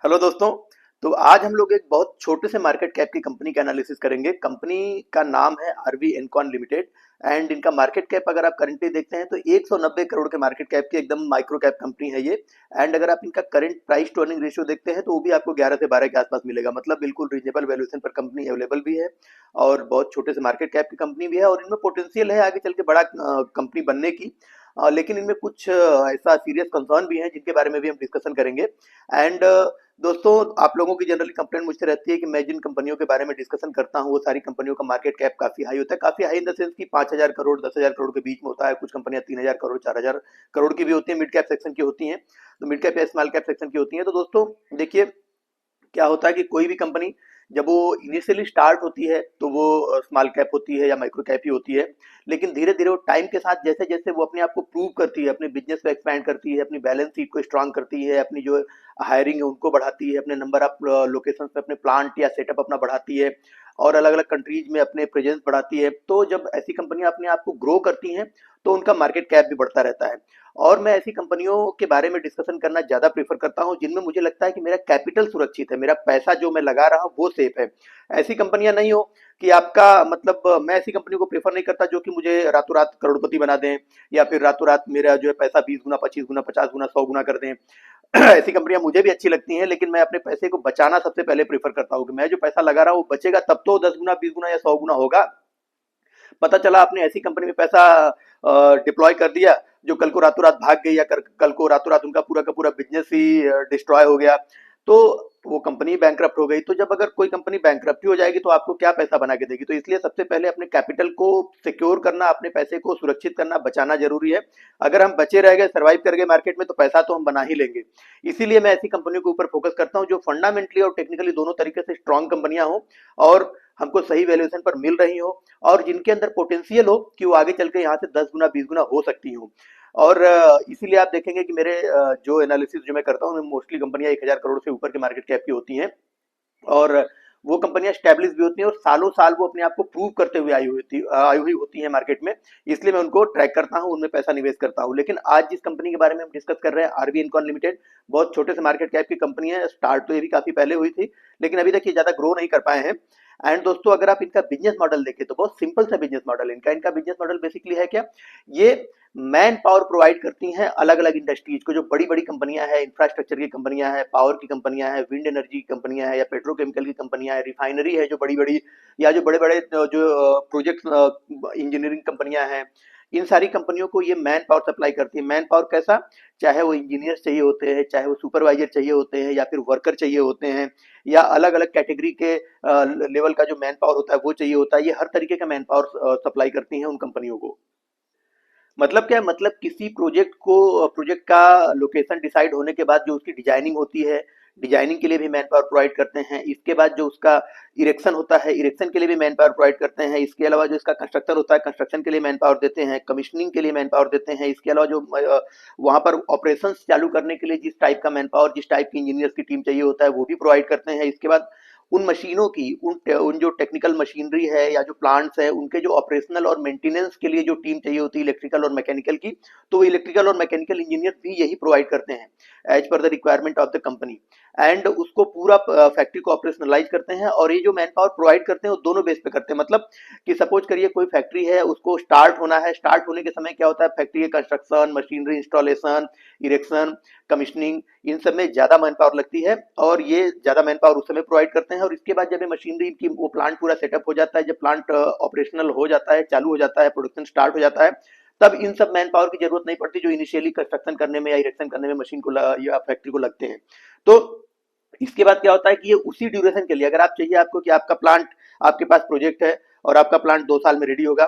Hello दोस्तों। तो आज हम लोग एक बहुत छोटे से मार्केट कैप की कंपनी का एनालिसिस करेंगे। कंपनी का नाम है आरवी इनकॉन लिमिटेड एंड इनका मार्केट कैप अगर आप करंटली देखते हैं तो 190 करोड़ के मार्केट कैप की एकदम माइक्रो कैप कंपनी है ये। एंड अगर आप इनका current price to earning ratio देखते हैं तो वो भी आपको 11 से 12 के आसपास मिलेगा। मतलब बिल्कुल रीजनेबल वैल्यूएशन पर कंपनी अवेलेबल भी है और बहुत छोटे से मार्केट कैप की कंपनी भी है और इनमें पोटेंशियल है आगे चल के बड़ा कंपनी बनने की। लेकिन इनमें कुछ ऐसा सीरियस कंसर्न भी है जिनके बारे में भी हम डिस्कशन करेंगे। एंड दोस्तों, आप लोगों की जनरली कंप्लेंट मुझसे रहती है कि मैं जिन कंपनियों के बारे में डिस्कशन करता हूँ वो सारी कंपनियों का मार्केट कैप काफी हाई होता है। काफी हाई इन द सेंस कि 5,000 करोड़ 10,000 करोड़ के बीच में होता है। कुछ कंपनियां 3,000 करोड़ 4,000 करोड़ की भी होती है, मिड कैप सेक्शन की होती हैं। तो मिड कैप या स्मॉल कैप सेक्शन की होती हैं। तो दोस्तों देखिए, क्या होता है कि कोई भी कंपनी जब वो इनिशियली स्टार्ट होती है तो वो स्मॉल कैप होती है या माइक्रो कैप ही होती है। लेकिन धीरे धीरे वो टाइम के साथ जैसे जैसे वो अपने आप को प्रूव करती है, अपने बिजनेस को एक्सपैंड करती है, अपनी बैलेंस शीट को स्ट्रांग करती है, अपनी जो हायरिंग है उनको बढ़ाती है, अपने नंबर ऑफ लोकेशन पे अपने प्लांट या सेटअप अपना बढ़ाती है और अलग अलग कंट्रीज में अपने प्रेजेंस बढ़ाती है। तो जब ऐसी कंपनियां अपने आप को ग्रो करती हैं तो उनका मार्केट कैप भी बढ़ता रहता है। और मैं ऐसी कंपनियों के बारे में डिस्कशन करना ज़्यादा प्रेफ़र करता हूँ जिनमें मुझे लगता है कि मेरा कैपिटल सुरक्षित है, मेरा पैसा जो मैं लगा रहा हूँ वो सेफ है। ऐसी कंपनियाँ नहीं हो कि आपका मतलब मैं ऐसी कंपनी को प्रेफ़र नहीं करता जो कि मुझे रातों-रात करोड़पति बना दें या फिर रातों-रात मेरा जो है पैसा 20 गुना, 25 गुना, 50 गुना, 100 गुना कर दें। ऐसी कंपनियाँ मुझे भी अच्छी लगती हैं, लेकिन मैं अपने पैसे को बचाना सबसे पहले प्रेफ़र करता हूँ कि मैं जो पैसा लगा रहा हूँ वो बचेगा तब तो 10 गुना, 20 गुना या 100 गुना होगा। पता चला आपने ऐसी कंपनी में पैसा डिप्लॉय कर दिया जो कल को रातों रात भाग गई या कल को रातों रात उनका पूरा का पूरा बिजनेस ही डिस्ट्रॉय हो गया, तो वो कंपनी बैंकरप्ट हो गई। तो जब अगर कोई कंपनी बैंकरप्ट हो जाएगी तो आपको क्या पैसा बना के देगी। तो इसलिए सबसे पहले अपने कैपिटल को सिक्योर करना, अपने पैसे को सुरक्षित करना, बचाना जरूरी है। अगर हम बचे रह गए, सर्वाइव कर गए मार्केट में, तो पैसा तो हम बना ही लेंगे। इसीलिए मैं ऐसी कंपनियों के ऊपर फोकस करता हूँ जो फंडामेंटली और टेक्निकली दोनों तरीके से स्ट्रांग कंपनियां हो और हमको सही वैल्यूएशन पर मिल रही हो और जिनके अंदर पोटेंशियल हो कि वो आगे चल के यहाँ से 10 गुना 20 गुना हो सकती हो। और इसीलिए आप देखेंगे कि मेरे जो एनालिसिस जो मैं करता हूँ मोस्टली कंपनियां 1,000 करोड़ से ऊपर के मार्केट कैप की होती हैं और वो कंपनियां स्टैब्लिश भी होती हैं और सालों साल वो अपने आप को प्रूव करते हुए आई हुई होती हैं मार्केट में। इसलिए मैं उनको ट्रैक करता हूं, उनमें पैसा निवेश करता हूं। लेकिन आज जिस कंपनी के बारे में हम डिस्कस कर रहे हैं, आरबी इनकॉन लिमिटेड, बहुत छोटे से मार्केट कैप की कंपनी है। स्टार्ट तो ये भी काफी पहले हुई थी लेकिन अभी तक ये ज्यादा ग्रो नहीं कर पाए हैं। एंड दोस्तों, अगर आप इनका बिजनेस मॉडल देखें तो बहुत सिंपल सा बिजनेस मॉडल है इनका। इनका बिजनेस मॉडल बेसिकली है क्या, ये मैन पावर प्रोवाइड करती हैं अलग अलग इंडस्ट्रीज को। जो बड़ी बड़ी कंपनियां हैं, इंफ्रास्ट्रक्चर की कंपनियां हैं, पावर की कंपनियां हैं, विंड एनर्जी की कंपनियां हैं या पेट्रोकेमिकल की कंपनियां हैं, रिफाइनरी है जो बड़ी बड़ी, या जो बड़े बड़े जो प्रोजेक्ट इंजीनियरिंग कंपनियां हैं, इन सारी कंपनियों को ये मैन पावर सप्लाई करती है। मैन पावर कैसा, चाहे वो इंजीनियर्स चाहिए होते हैं, चाहे वो सुपरवाइजर चाहिए होते हैं या फिर वर्कर चाहिए होते हैं, या अलग अलग कैटेगरी के लेवल का जो मैन पावर होता है वो चाहिए होता है, ये हर तरीके का मैन पावर सप्लाई करती हैं उन कंपनियों को। मतलब क्या है, मतलब किसी प्रोजेक्ट का लोकेशन डिसाइड होने के बाद जो उसकी डिजाइनिंग होती है, डिजाइनिंग के लिए भी मैन पावर प्रोवाइड करते हैं। इसके बाद जो उसका इरेक्शन होता है, इरेक्शन के लिए भी मैन पावर प्रोवाइड करते हैं। इसके अलावा जो इसका कंस्ट्रक्शन होता है, कंस्ट्रक्शन के लिए मैन पावर देते हैं। कमीशनिंग के लिए मैन पावर देते हैं। इसके अलावा जो वहां पर ऑपरेशन चालू करने के लिए जिस टाइप का मैन पावर, जिस टाइप की इंजीनियर्स की टीम चाहिए होता है वो भी प्रोवाइड करते हैं। इसके बाद उन मशीनों की, उन जो टेक्निकल मशीनरी है या जो प्लांट्स है उनके जो ऑपरेशनल और मेंटेनेंस के लिए जो टीम चाहिए होती है इलेक्ट्रिकल और मैकेनिकल की, तो वो इलेक्ट्रिकल और मैकेनिकल इंजीनियर भी यही प्रोवाइड करते हैं as per the requirement of the company. And उसको पूरा फैक्ट्री को ऑपरेशनलाइज करते हैं। और ये जो मैन पावर प्रोवाइड करते हैं वो दोनों बेस पे करते हैं। मतलब कि सपोज करिए कोई फैक्ट्री है, उसको स्टार्ट होना है, स्टार्ट होने के समय क्या होता है, फैक्ट्री के construction, machinery installation, erection, commissioning, इन सब में ज्यादा मैन पावर लगती है और ये ज्यादा मैन पावर उस समय प्रोवाइड करते हैं। और इसके बाद जब ये मशीनरी की वो प्लांट पूरा सेटअप हो जाता है, जब प्लांट ऑपरेशनल हो जाता है, चालू हो जाता है, प्रोडक्शन स्टार्ट हो जाता है, तब इन सब मैन पावर की जरूरत नहीं पड़ती जो इनिशियली कंस्ट्रक्शन करने में या इरेक्शन करने में मशीन को या फैक्ट्री को लगते हैं। तो इसके बाद क्या होता है कि ये उसी ड्यूरेशन के लिए, अगर आप चाहिए आपको कि आपका प्लांट, आपके पास प्रोजेक्ट है और आपका प्लांट 2 साल में रेडी होगा,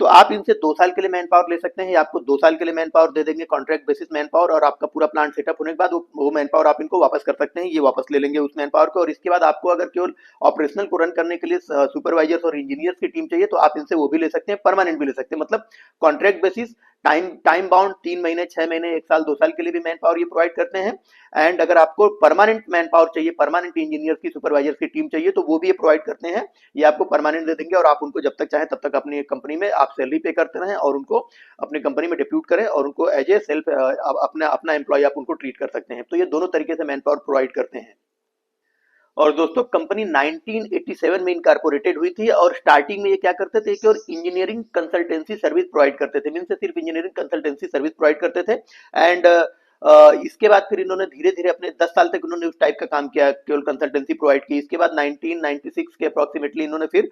तो आप इनसे 2 साल के लिए मैन पावर ले सकते हैं। या आपको 2 साल के लिए मैन पावर दे देंगे, कॉन्ट्रैक्ट बेसिस मैन पावर, और आपका पूरा प्लांट सेटअप होने के बाद वो मैन पावर आप इनको वापस कर सकते हैं, ये वापस ले लेंगे उस मैन पावर को। और इसके बाद आपको अगर केवल ऑपरेशनल को रन करने के लिए सुपरवाइजर्स और इंजीनियर्स की टीम चाहिए तो आप इनसे वो भी ले सकते हैं, परमानेंट भी ले सकते हैं। मतलब contract basis, time time bound, 3 महीने, 6 महीने, 1 साल, 2 साल के लिए भी मैन पावर ये प्रोवाइड करते हैं। एंड अगर आपको परमानेंट मैन पावर चाहिए, परमानेंट इंजीनियर्स की, सुपरवाइजर्स की टीम चाहिए, तो वो भी ये प्रोवाइड करते हैं। ये आपको परमानेंट दे देंगे और आप उनको जब तक चाहें तब तक अपनी कंपनी में आप सैलरी पे करते रहें और उनको अपनी कंपनी में डिप्यूट करें और उनको एज ए सेल्फ अपना अपना एम्प्लॉय आप उनको ट्रीट कर सकते हैं। तो ये दोनों तरीके से मैन पावर प्रोवाइड करते हैं। और दोस्तों कंपनी 1987 में इनकॉर्पोरेटेड हुई थी और स्टार्टिंग में ये क्या करते थे कि और इंजीनियरिंग कंसल्टेंसी सर्विस प्रोवाइड करते थे, मीन से सिर्फ इंजीनियरिंग कंसल्टेंसी सर्विस प्रोवाइड करते थे। एंड इसके बाद फिर इन्होंने धीरे धीरे अपने 10 साल तक इन्होंने उस टाइप का काम किया, केवल कंसल्टेंसी प्रोवाइड की। इसके बाद 1996 के अप्रोक्सीमेटली इन्होंने फिर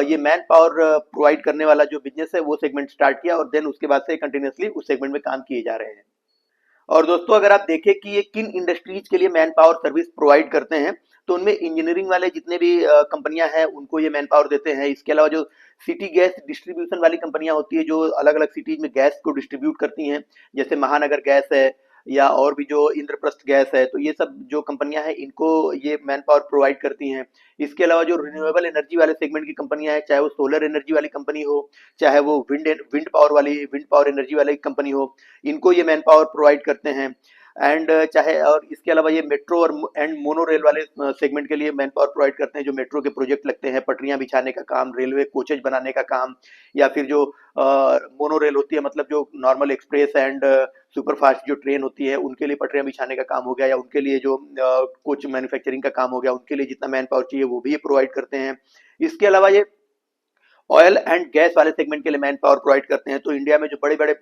ये मैन पावर प्रोवाइड करने वाला जो बिजनेस है वो सेगमेंट स्टार्ट किया और देन उसके बाद से कंटिन्यूसली उस सेगमेंट में काम किए जा रहे हैं। और दोस्तों अगर आप देखें कि ये किन इंडस्ट्रीज के लिए मैन पावर सर्विस प्रोवाइड करते हैं, तो उनमें इंजीनियरिंग वाले जितने भी कंपनियां हैं उनको ये मैन पावर देते हैं। इसके अलावा जो सिटी गैस डिस्ट्रीब्यूशन वाली कंपनियां होती है जो अलग अलग सिटीज में गैस को डिस्ट्रीब्यूट करती हैं, जैसे महानगर गैस है या और भी जो इंद्रप्रस्थ गैस है, तो ये सब जो कंपनियां हैं इनको ये मैन पावर प्रोवाइड करती हैं। इसके अलावा जो रिन्यूएबल एनर्जी वाले सेगमेंट की कंपनियां हैं, चाहे वो सोलर एनर्जी वाली कंपनी हो, चाहे वो विंड पावर एनर्जी वाली कंपनी हो, इनको ये मैन पावर प्रोवाइड करते हैं। एंड चाहे और इसके अलावा ये मेट्रो और एंड मोनो रेल वाले सेगमेंट के लिए मैन पावर प्रोवाइड करते हैं, जो मेट्रो के प्रोजेक्ट लगते हैं, पटरियां बिछाने का काम, रेलवे कोचेज बनाने का काम, या फिर जो मोनो रेल होती है, मतलब जो normal express and super fast जो ट्रेन होती है उनके लिए पटरियां बिछाने का काम हो गया, या उनके लिए जो कोच मैन्युफैक्चरिंग का काम हो गया, उनके लिए जितना मैन पावर चाहिए वो भी ये प्रोवाइड करते हैं। इसके अलावा ये ऑयल एंड गैस वाले सेगमेंट के लिए मैन पावर प्रोवाइड करते हैं। तो इंडिया में जो बड़े बड़े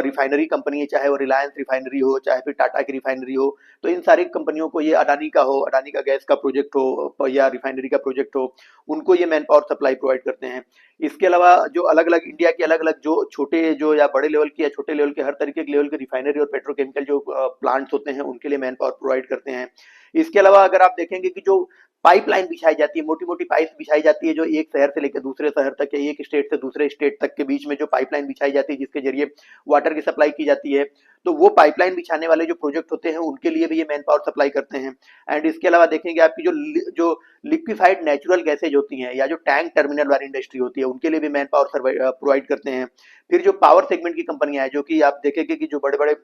रिफाइनरी कंपनी है, चाहे वो रिलायंस रिफाइनरी हो, चाहे फिर टाटा की रिफाइनरी हो, तो इन सारी कंपनियों को ये अडानी का गैस का प्रोजेक्ट हो या रिफाइनरी का प्रोजेक्ट हो, उनको ये मैन पावर सप्लाई प्रोवाइड करते हैं। इसके अलावा जो अलग अलग इंडिया के अलग अलग जो छोटे जो या बड़े लेवल के या छोटे लेवल के हर तरीके के लेवल के रिफाइनरी और पेट्रोकेमिकल जो प्लांट्स होते हैं उनके लिए मैन पावर प्रोवाइड करते हैं। इसके अलावा अगर आप देखेंगे कि जो पाइपलाइन बिछाई जाती है, मोटी मोटी पाइप बिछाई जाती है, जो एक शहर से लेकर दूसरे शहर तक या एक स्टेट से दूसरे स्टेट तक के बीच में जो पाइपलाइन बिछाई जाती है जिसके जरिए वाटर की सप्लाई की जाती है, तो वो पाइपलाइन बिछाने वाले जो प्रोजेक्ट होते हैं उनके लिए भी ये मैन पावर सप्लाई करते हैं। एंड इसके अलावा देखेंगे आपकी जो लिक्विफाइड नेचुरल गैसेज होती हैं या जो टैंक टर्मिनल वाली इंडस्ट्री होती है उनके लिए भी मैन पावर प्रोवाइड करते हैं। फिर जो पावर सेगमेंट की कंपनियां हैं, जो कि आप देखेंगे कि जो बड़े बड़े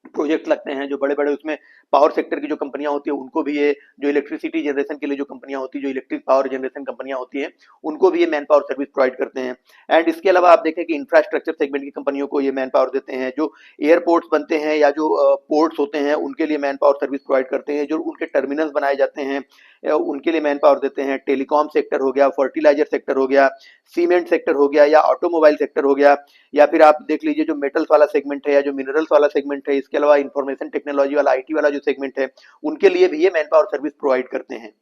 प्रोजेक्ट लगते हैं, जो बड़े बड़े उसमें पावर सेक्टर की जो कंपनियां होती है उनको भी ये जो इलेक्ट्रिसिटी जनरेशन के लिए जो कंपनियां होती है, जो इलेक्ट्रिक पावर जनरेशन कंपनियां होती हैं, उनको भी ये मैन पावर सर्विस प्रोवाइड करते हैं। एंड इसके अलावा आप देखें कि इंफ्रास्ट्रक्चर सेगमेंट की कंपनियों को ये मैन पावर देते हैं, जो एयरपोर्ट्स बनते हैं या जो पोर्ट्स होते हैं उनके लिए मैन पावर सर्विस प्रोवाइड करते हैं, जो उनके टर्मिनल्स बनाए जाते हैं उनके लिए मैन पावर देते हैं। टेलीकॉम सेक्टर हो गया, फर्टिलाइजर सेक्टर हो गया, सीमेंट सेक्टर हो गया, या ऑटोमोबाइल सेक्टर हो गया, या फिर आप देख लीजिए जो मेटल्स वाला सेगमेंट है या जो मिनरल्स वाला सेगमेंट है। इसके अलावा इंफॉर्मेशन टेक्नोलॉजी वाला, आईटी वाला जो सेगमेंट है, उनके लिए भी ये मैन पावर सर्विस प्रोवाइड करते हैं।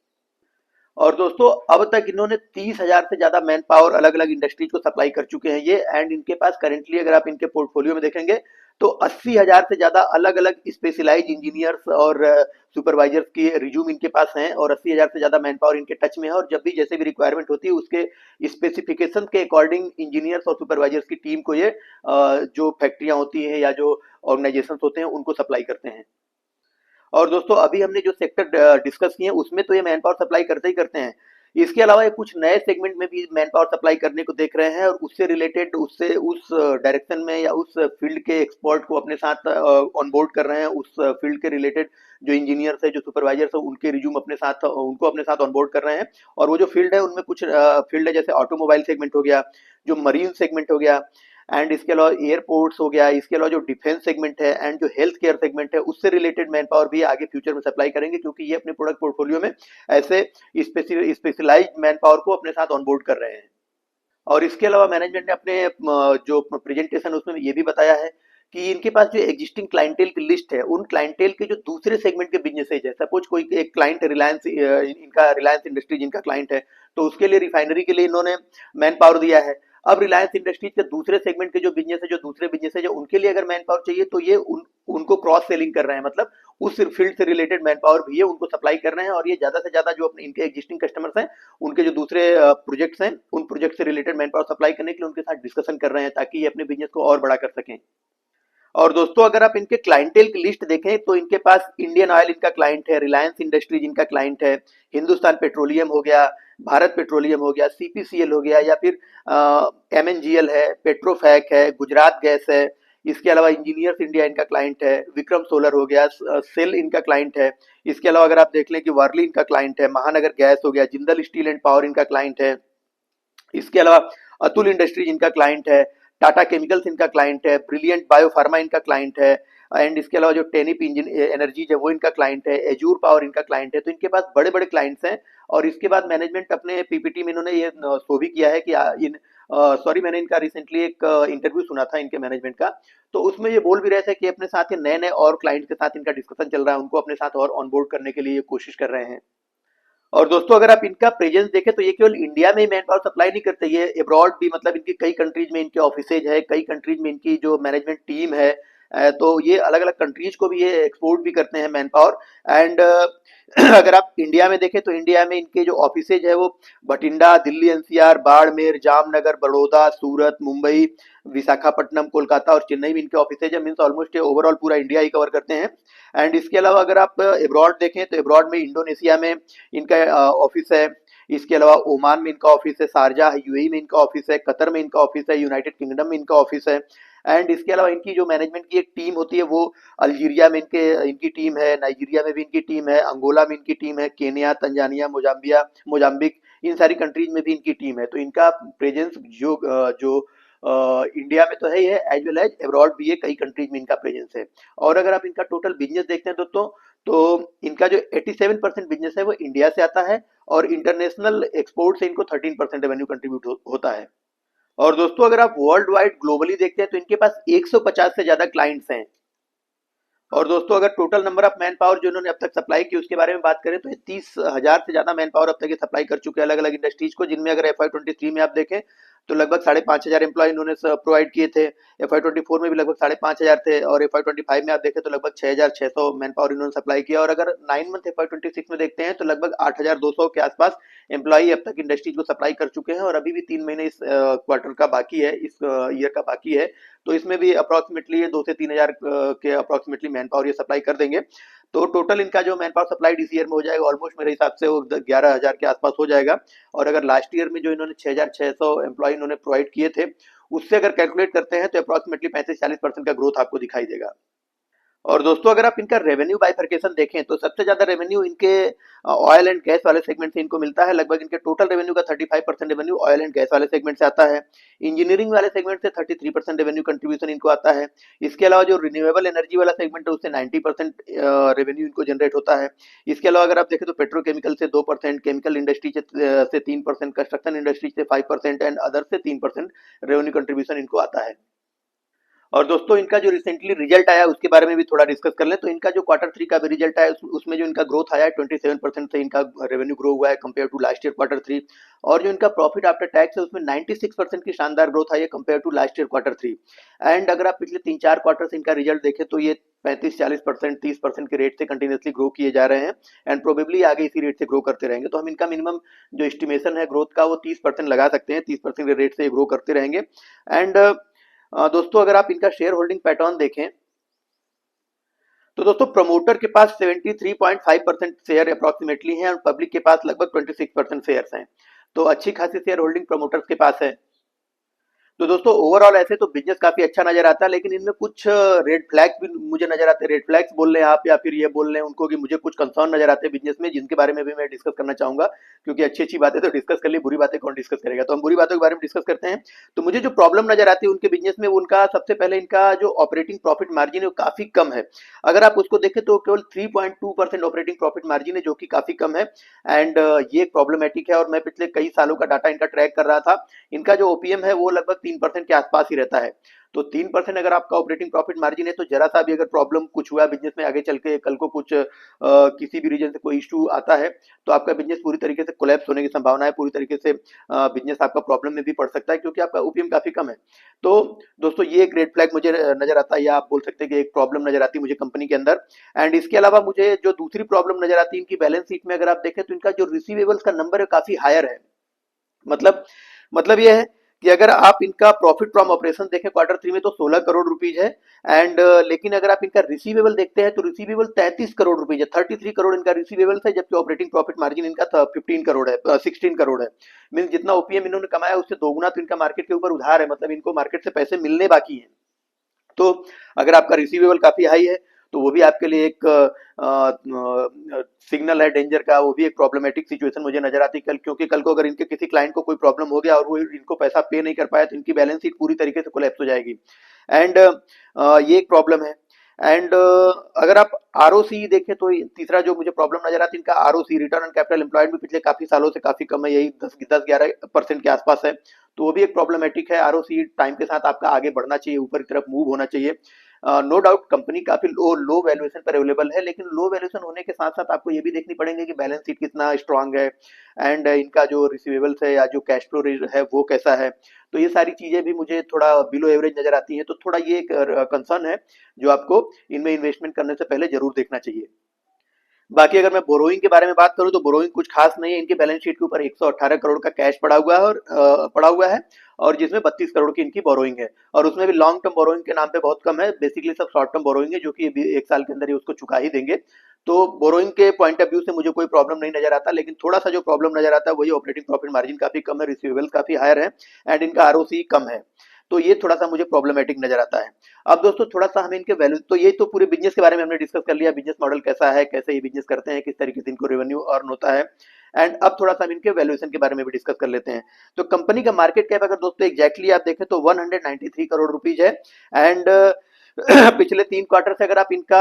और दोस्तों अब तक इन्होंने 30,000 से ज्यादा मैन पावर अलग अलग इंडस्ट्रीज को सप्लाई कर चुके हैं ये। एंड इनके पास करेंटली अगर आप इनके पोर्टफोलियो में देखेंगे तो 80,000 से ज्यादा अलग अलग स्पेशलाइज इंजीनियर्स और सुपरवाइजर्स की रिज्यूम इनके पास हैं, और 80,000 से ज्यादा मैन पावर इनके टच में है। और जब भी जैसे भी रिक्वायरमेंट होती है उसके स्पेसिफिकेशन के अकॉर्डिंग इंजीनियर्स और सुपरवाइजर्स की टीम को ये जो फैक्ट्रियां होती है या जो ऑर्गेनाइजेशन होते हैं उनको सप्लाई करते हैं। और दोस्तों अभी हमने जो सेक्टर डिस्कस किए हैं उसमें तो ये मैन पावर सप्लाई करते ही करते हैं। इसके अलावा ये कुछ नए सेगमेंट में भी मैन पावर सप्लाई करने को देख रहे हैं, और उससे रिलेटेड उससे उस डायरेक्शन में या उस फील्ड के एक्सपर्ट को अपने साथ ऑन बोर्ड कर रहे हैं। उस फील्ड के रिलेटेड जो इंजीनियर्स है, जो सुपरवाइजर्स है, उनके रिज्यूम अपने साथ उनको अपने साथ ऑन बोर्ड कर रहे हैं। और वो जो फील्ड है उनमें कुछ फील्ड है जैसे ऑटोमोबाइल सेगमेंट हो गया, जो मरीन सेगमेंट हो गया, एंड इसके अलावा एयरपोर्ट्स हो गया, इसके अलावा जो डिफेंस सेगमेंट है एंड जो हेल्थ केयर सेगमेंट है उससे रिलेटेड मैन पावर भी आगे फ्यूचर में सप्लाई करेंगे, क्योंकि ये अपने प्रोडक्ट पोर्टफोलियो में ऐसे स्पेशलाइज्ड मैन पावर को अपने साथ ऑनबोर्ड कर रहे हैं। और इसके अलावा मैनेजमेंट ने अपने जो प्रेजेंटेशन उसमें ये भी बताया है कि इनके पास जो एग्जिस्टिंग क्लाइंटेल की लिस्ट है, उन क्लाइंटेल के जो दूसरे सेगमेंट के बिजनेसेज है, सपोज कोई एक क्लाइंट है रिलायंस, इनका रिलायंस इंडस्ट्रीज इनका क्लाइंट है, तो उसके लिए रिफाइनरी के लिए इन्होंने मैन पावर दिया है। अब रिलायंस इंडस्ट्रीज के दूसरे सेगमेंट के जो बिजनेस है, जो दूसरे बिजनेस है, जो उनके लिए अगर मैन पावर चाहिए तो ये उनको क्रॉस सेलिंग कर रहे हैं, मतलब उस फील्ड से रिलेटेड मैन पावर भी है उनको सप्लाई कर रहे हैं। और ये ज्यादा से ज्यादा जो अपने इनके एग्जिस्टिंग कस्टमर्स हैं उनके जो दूसरे प्रोजेक्ट्स हैं उन प्रोजेक्ट से रिलेटेड मैन पावर सप्लाई करने के लिए उनके साथ डिस्कशन कर रहे हैं, ताकि ये अपने बिजनेस को और बड़ा कर सकें। और दोस्तों अगर आप इनके क्लाइंटेल की लिस्ट देखें तो इनके पास इंडियन ऑयल इनका क्लाइंट है, रिलायंस इंडस्ट्रीज इनका क्लाइंट है, हिंदुस्तान पेट्रोलियम हो गया, भारत पेट्रोलियम हो गया, सीपीसीएल हो गया, या फिर एमएनजीएल है, पेट्रोफैक है, गुजरात गैस है। इसके अलावा इंजीनियर्स इंडिया इनका क्लाइंट है, विक्रम सोलर हो गया, सेल इनका क्लाइंट है। इसके अलावा अगर आप देख लें कि वर्ली इनका क्लाइंट है, महानगर गैस हो गया, जिंदल स्टील एंड पावर इनका क्लाइंट है। इसके अलावा अतुल इंडस्ट्रीज इनका क्लाइंट है, टाटा केमिकल्स इनका क्लाइंट है, ब्रिलियंट बायो फार्मा इनका क्लाइंट है, एंड इसके अलावा जो टेनिप इंजन एनर्जीज है वो इनका क्लाइंट है, एजूर पावर इनका क्लाइंट है। तो इनके पास बड़े बड़े क्लाइंट्स हैं। और इसके बाद मैनेजमेंट अपने पीपीटी में इन्होंने ये शो भी किया है कि इन सॉरी, मैंने इनका रिसेंटली एक इंटरव्यू सुना था इनके मैनेजमेंट का। तो उसमें ये बोल भी रहे थे कि अपने साथ ये नए नए और क्लाइंट के साथ इनका डिस्कशन चल रहा है, उनको अपने साथ और ऑनबोर्ड करने के लिए ये कोशिश कर रहे हैं। और दोस्तों अगर आप इनका प्रेजेंस देखें तो ये केवल इंडिया में ही मैन पावर सप्लाई नहीं करते, ये अब्रॉड भी, मतलब इनकी कई कंट्रीज में इनके ऑफिसेज है, कई कंट्रीज में इनकी जो मैनेजमेंट टीम है। तो ये अलग अलग कंट्रीज को भी ये एक्सपोर्ट भी करते हैं मैन पावर। एंड अगर आप इंडिया में देखें तो इंडिया में इनके जो ऑफिसेज है वो भटिंडा, दिल्ली एनसीआर, बाड़मेर, जामनगर, बड़ौदा, सूरत, मुंबई, विशाखापट्टनम, कोलकाता और चेन्नई में इनके ऑफिसेज है। मीन्स ऑलमोस्ट ओवरऑल पूरा इंडिया ही कवर करते हैं। एंड इसके अलावा अगर आप अब्रॉड देखें तो अब्रॉड में इंडोनेशिया में इनका ऑफिस है। इसके अलावा ओमान में इनका ऑफिस है, शारजाह यूएई में इनका ऑफिस है, कतर में इनका ऑफिस है, यूनाइटेड किंगडम में इनका ऑफिस है। एंड इसके अलावा इनकी जो मैनेजमेंट की एक टीम होती है वो अल्जीरिया में इनकी टीम है, नाइजीरिया में भी इनकी टीम है, अंगोला में इनकी टीम है, केनिया, तंजानिया, मोजाम्बिक, इन सारी कंट्रीज में भी इनकी टीम है। तो इनका प्रेजेंस जो इंडिया में तो है ही है, एज वेल एज अब्रॉड भी है, कई कंट्रीज में इनका प्रेजेंस है। और अगर आप इनका टोटल बिजनेस देखते हैं दोस्तों, तो इनका जो 87% बिजनेस है वो इंडिया से आता है, और इंटरनेशनल एक्सपोर्ट से इनको 13% रेवेन्यू कंट्रीब्यूट होता है। और दोस्तों अगर आप वर्ल्ड वाइड ग्लोबली देखते हैं तो इनके पास 150 से ज्यादा क्लाइंट्स हैं। और दोस्तों अगर total number of man power जो इन्होंने अब तक सप्लाई की उसके बारे में बात करें तो ये 30,000 से ज्यादा मैन पावर अब तक ये सप्लाई कर चुके हैं अलग अलग इंडस्ट्रीज को, जिनमें अगर FY23 में आप देखें तो लगभग 5,500 एम्प्लॉय इन्होंने प्रोवाइड किए थे। FY24 में भी लगभग 5,500 थे, और FY25 में आप देखें तो लगभग 6,600 मैन पावर इन्होंने सप्लाई किया। और अगर 9 मंथ FY26 में देखते हैं तो लगभग 8,200 के आसपास एम्प्लॉय अब तक इंडस्ट्रीज को सप्लाई कर चुके हैं, और अभी भी 3 महीने इस क्वार्टर का बाकी है, इस ईयर का बाकी है। तो इसमें भी अप्रोक्सीमेटली 2 से 3 हजार के अप्रोक्सीमेटली मैन पावर ये सप्लाई कर देंगे। तो टोटल इनका जो मैन पावर सप्लाई इस ईयर में हो जाएगा ऑलमोस्ट मेरे हिसाब से वो 11,000 के आसपास हो जाएगा। और अगर लास्ट ईयर में जो इन्होंने 6,600 एम्प्लॉय इन्होंने प्रोवाइड किए थे उससे अगर कैलकुलेट करते हैं तो अप्रोक्सीमेटली 35-40% का ग्रोथ आपको दिखाई देगा। और दोस्तों अगर आप इनका रेवेन्यू बाइफरकेशन देखें तो सबसे ज्यादा रेवेन्यू इनके ऑयल एंड गैस वाले सेगमेंट से इनको मिलता है। लगभग इनके टोटल रेवेन्यू का 35% रेवेन्यू ऑयल एंड गैस वाले सेगमेंट से आता है। इंजीनियरिंग वाले सेगमेंट से 33% रेवेन्यू कंट्रीब्यूशन इनको आता है। इसके अलावा जो रिन्यूएबल एनर्जी वाला सेगमेंट है उससे 90% रेवेन्यू इनको जनरेट होता है। इसके अलावा अगर आप देखें तो पेट्रोकेमिकल से 2%, केमिकल इंडस्ट्री से 3%, कंस्ट्रक्शन इंडस्ट्री से 5% एंड अदर से 3% रेवेन्यू कंट्रीब्यूशन इनको आता है। और दोस्तों इनका जो रिसेंटली रिजल्ट आया उसके बारे में भी थोड़ा डिस्कस कर लें। तो इनका जो क्वार्टर 3 का भी रिजल्ट आया उसमें जो इनका ग्रोथ आया है 27% से इनका रेवेन्यू ग्रो हुआ है compare to last year quarter 3। और जो इनका प्रॉफिट आफ्टर टैक्स है उसमें 96% की शानदार ग्रोथ आई है compare to last year quarter 3। And अगर आप पिछले 3-4 क्वार्टर से इनका रिजल्ट देखें तो ये 35-40%, 30% के रेट से कंटिन्यूसली ग्रो किए जा रहे हैं, एंड प्रोबेबली आगे इसी रेट से ग्रो करते रहेंगे। तो हम इनका मिनिमम जो एस्टिमेशन है ग्रोथ का वो 30% लगा सकते हैं, 30% के रेट से ग्रो करते रहेंगे। एंड दोस्तों अगर आप इनका शेयर होल्डिंग पैटर्न देखें तो दोस्तों प्रमोटर के पास 73.5% शेयर अप्रोक्सीमेटली हैं, और पब्लिक के पास लगभग 26% शेयर्स हैं। तो अच्छी खासी शेयर होल्डिंग प्रमोटर्स के पास है। तो दोस्तों ओवरऑल ऐसे तो बिजनेस काफी अच्छा नजर आता है, लेकिन इनमें कुछ रेड फ्लैग्स भी मुझे नजर आते हैं। रेड फ्लैग्स बोल रहे हैं आप या फिर ये बोल रहे हैं उनको कि मुझे कुछ कंसर्न नजर आते हैं बिजनेस में, जिनके बारे में भी मैं डिस्कस करना चाहूंगा। क्योंकि अच्छी अच्छी बातें तो डिस्कस कर ली, बुरी बातें कौन डिस्कस करेगा, तो हम बुरी बातों के बारे में डिस्कस करते हैं। तो मुझे जो प्रॉब्लम नजर आती है उनके बिजनेस में, उनका सबसे पहले इनका जो ऑपरेटिंग प्रॉफिट मार्जिन है वो काफी कम है। अगर आप उसको देखें तो केवल 3.2% ऑपरेटिंग प्रॉफिट मार्जिन है, जो कि काफी कम है। एंड ये प्रॉब्लमेटिक है, और मैं पिछले कई सालों का डाटा इनका ट्रैक कर रहा था। इनका जो ओपीएम है वो लगभग 3% के आसपास ही रहता है। तो 3% अगर आपका ऑपरेटिंग प्रॉफिट मार्जिन है तो जरा सा भी अगर प्रॉब्लम कुछ हुआ बिजनेस में, आगे चल के कल को कुछ किसी भी रीजन से कोई इशू आता है तो आपका बिजनेस पूरी तरीके से कोलैप्स होने की संभावना है, पूरी तरीके से बिजनेस आपका प्रॉब्लम में भी पड़ सकता है, क्योंकि आपका ओपीएम काफी कम है। तो दोस्तों ये एक रेड फ्लैग मुझे नजर आता है, या आप बोल सकते हैं कि एक प्रॉब्लम नजर आती है मुझे कंपनी के अंदर। एंड इसके अलावा मुझे जो दूसरी प्रॉब्लम नजर आती है इनकी बैलेंस शीट में, अगर आप देखें तो इनका जो रिसीवेबल्स का नंबर है काफी हायर है। मतलब ये है कि अगर आप इनका प्रॉफिट फ्रॉम ऑपरेशन देखें क्वार्टर 3 में तो 16 करोड़ रुपीज है। एंड लेकिन अगर आप इनका रिसीवेबल देखते हैं तो रिसीवेबल 33 करोड़ रुपीज है, 33 करोड़ इनका रिसीवेबल है, जबकि ऑपरेटिंग प्रॉफिट मार्जिन इनका 15 करोड़ है, 16 करोड़ है। मीन जितना ओपीएम इन्होंने कमाया उससे दोगुना तो इनका मार्केट के ऊपर उधार है, मतलब इनको मार्केट से पैसे मिलने बाकी हैं। तो अगर आपका रिसीवेबल काफी हाई है तो वो भी आपके लिए एक सिग्नल है डेंजर का, वो भी एक प्रॉब्लमेटिक सिचुएशन मुझे नजर आती है कल, क्योंकि कल को अगर इनके किसी क्लाइंट को कोई प्रॉब्लम हो गया और वो इनको पैसा पे नहीं कर पाया तो इनकी बैलेंस शीट पूरी तरीके से कोलैप्स हो जाएगी। एंड ये एक प्रॉब्लम है। एंड अगर आप आरओसी देखें तो तीसरा जो मुझे प्रॉब्लम नजर आती है, इनका ROC return on capital employed भी पिछले काफी सालों से काफी कम है, यही 10-11% के आसपास है। तो वो भी एक प्रॉब्लमेटिक है। आरओसी टाइम के साथ आपका आगे बढ़ना चाहिए, ऊपर की तरफ मूव होना चाहिए। नो डाउट कंपनी काफी लो लो वैल्यूएशन पर अवेलेबल है, लेकिन लो वैल्यूएशन होने के साथ साथ आपको ये भी देखनी पड़ेंगे कि बैलेंस शीट कितना स्ट्रांग है, एंड इनका जो रिसीवेबल्स है या जो कैश फ्लो है वो कैसा है। तो ये सारी चीजें भी मुझे थोड़ा बिलो एवरेज नजर आती हैं, तो थोड़ा ये एक कंसर्न है जो आपको इनमें इन्वेस्टमेंट करने से पहले जरूर देखना चाहिए। बाकी अगर मैं बोरोइंग के बारे में बात करूं तो बोरोइंग कुछ खास नहीं है, इनके बैलेंस शीट के ऊपर 118 करोड़ का कैश पड़ा हुआ है, और और जिसमें 32 करोड़ की इनकी बोरोइंग है, और उसमें भी लॉन्ग टर्म बोरोइंग के नाम पे बहुत कम है, बेसिकली सब शॉर्ट टर्म बोरोइंग है जो कि अभी एक साल के अंदर ही उसको चुका ही देंगे। तो बोरोइंग के पॉइंट ऑफ व्यू से मुझे कोई प्रॉब्लम नहीं नजर आता, लेकिन थोड़ा सा जो प्रॉब्लम नजर आता है वही ऑपरेटिंग प्रॉफिट मार्जिन काफी कम है, रिसीवेबल्स काफी हायर है, एंड इनका आरओसी कम है। तो ये थोड़ा सा मुझे प्रॉब्लमेटिक नजर आता है। अब दोस्तों थोड़ा सा हमें इनके वैल्यू, तो ये तो पूरे बिजनेस के बारे में हमने डिस्कस कर लिया, बिजनेस मॉडल कैसा है, कैसे ये बिजनेस करते हैं, किस तरीके से इनको रेवेन्यू अर्न होता है। एंड अब थोड़ा सा हम इनके वैल्यूएशन के बारे में भी डिस्कस कर लेते हैं। तो कंपनी का मार्केट कैप अगर दोस्तों एग्जैक्टली आप देखें तो 193 करोड़ रुपीज है। एंड पिछले 3 क्वार्टर से अगर आप इनका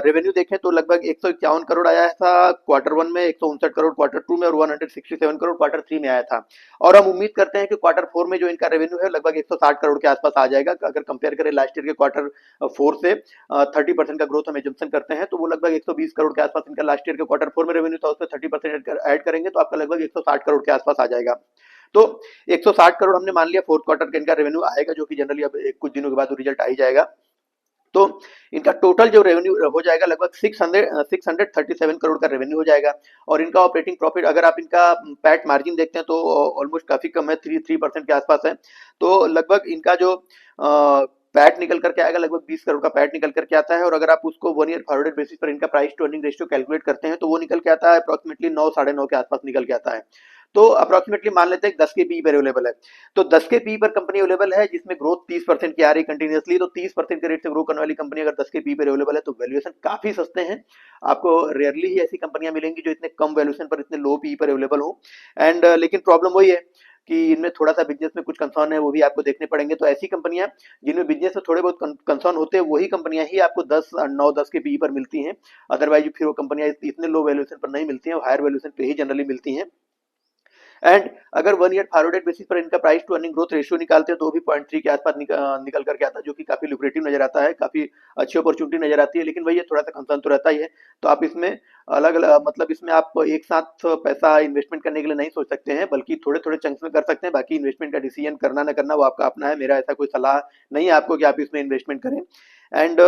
रेवेन्यू देखें तो लगभग 151 करोड़ आया था क्वार्टर वन में, 159 करोड़ क्वार्टर टू में, और 167 करोड़ क्वार्टर थ्री में आया था। और हम उम्मीद करते हैं कि क्वार्टर फोर में जो इनका रेवेन्यू है लगभग 160 करोड़ के आसपास आ जाएगा। अगर कंपेयर करें लास्ट ईयर के क्वार्टर फोर से 30% का ग्रोथ हम एजम्पशन करते हैं, तो वो लगभग 120 करोड़ के आसपास इनका लास्ट ईयर के क्वार्टर फोर में रेवेन्यू था, उसमें 30% ऐड करेंगे तो आपका लगभग 160 करोड़ के आसपास आ जाएगा। तो 160 करोड़ हमने मान लिया फोर्थ क्वार्टर का इनका रेवेन्यू आएगा, जो कि जनरली अब कुछ दिनों के बाद रिजल्ट आ ही जाएगा। तो इनका टोटल जो रेवेन्यू हो जाएगा लगभग 637 करोड़ का रेवेन्यू हो जाएगा। और इनका ऑपरेटिंग प्रॉफिट अगर आप इनका पैट मार्जिन देखते हैं तो ऑलमोस्ट काफी कम है, 3% के आसपास है। तो लगभग इनका जो पैट निकल करके आएगा लगभग 20 करोड़ का पैट निकल करके आता है। और अगर आप उसको 1 ईयर फॉरवर्डेड बेसिस पर इनका price to earning ratio calculate करते हैं तो वो निकल के आता है अप्रोक्सीमेटली 9 साढ़े 9 के आसपास निकल के आता है। तो अप्रोक्सीमेटली मान लेते हैं 10 के पी पर अवेलेबल है। तो 10 के पी पर कंपनी अवेलेबल है जिसमें ग्रोथ 30% की आ रही कंटिन्यूअसली। तो 30% के रेट से ग्रो करने वाली कंपनी अगर 10 के पी पर अवेलेबल है तो वैल्यूएशन काफी सस्ते हैं। आपको रेयरली ही ऐसी कंपनियां मिलेंगी जो इतने कम वैल्यूएशन पर इतने लो पी पर अवेलेबल हो। एंड लेकिन प्रॉब्लम वही है कि इनमें थोड़ा सा बिजनेस में कुछ कंसर्न है, वो भी आपको देखने पड़ेंगे। तो ऐसी कंपनियां जिनमें बिजनेस में थोड़े बहुत कंसर्न होते हैं वही कंपनियां ही आपको 9-10 के पी पर मिलती हैं। अदरवाइज फिर वो कंपनियां इतने लो वैल्यूएशन पर नहीं मिलती हैं, हायर वैल्यूएशन पे ही जनरली मिलती हैं। एंड अगर 1 ईयर फॉरवर्डेड बेसिस पर इनका price to earning growth ratio निकालते हैं तो वो भी 0.3 के आसपास निकल करके आता है, जो कि काफी लुक्रेटिव नजर आता है, काफी अच्छी अपॉर्चुनिटी नजर आती है। लेकिन वही है, थोड़ा सा कंसर्न तो रहता ही है। तो आप इसमें अलग अलग मतलब इसमें आप एक साथ पैसा इन्वेस्टमेंट करने के लिए नहीं सोच सकते हैं, बल्कि थोड़े थोड़े चंक्स में कर सकते हैं। बाकी इन्वेस्टमेंट का डिसीजन करना ना करना वो आपका अपना है, मेरा ऐसा कोई सलाह नहीं है आपको कि आप इसमें इन्वेस्टमेंट करें। एंड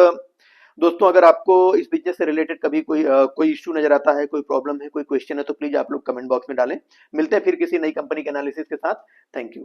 दोस्तों अगर आपको इस बिजनेस से रिलेटेड कभी कोई इश्यू नजर आता है, कोई प्रॉब्लम है, कोई क्वेश्चन है, तो प्लीज आप लोग कमेंट बॉक्स में डालें। मिलते हैं फिर किसी नई कंपनी के एनालिसिस के साथ। Thank you.